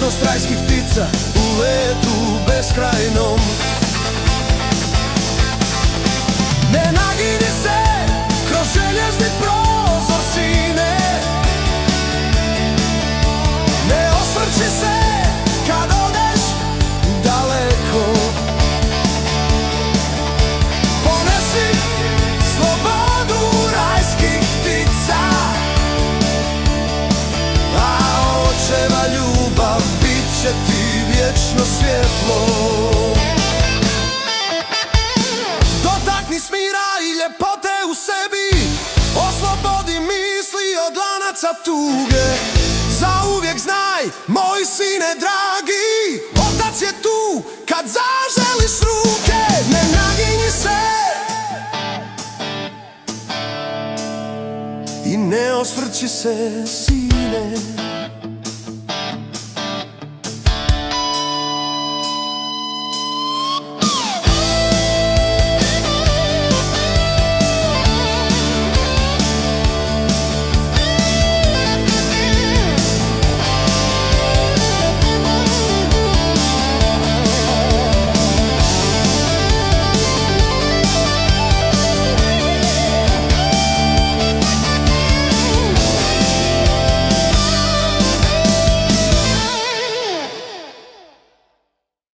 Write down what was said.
vječnost rajskih ptica u letu beskrajnom. Ne nagini se kroz željezni prozor, sine, ne osvrći se kad odeš daleko. Ponesi slobodu rajskih ptica, a očeva ljubav bit će ti vječno svjetlo. Dotakni smira i ljepote u sebi, oslobodi misli od lanaca tuge. Zauvijek znaj, moj sine dragi, otac je tu kad zaželiš ruke. Ne naginji se i ne osvrći se, sine.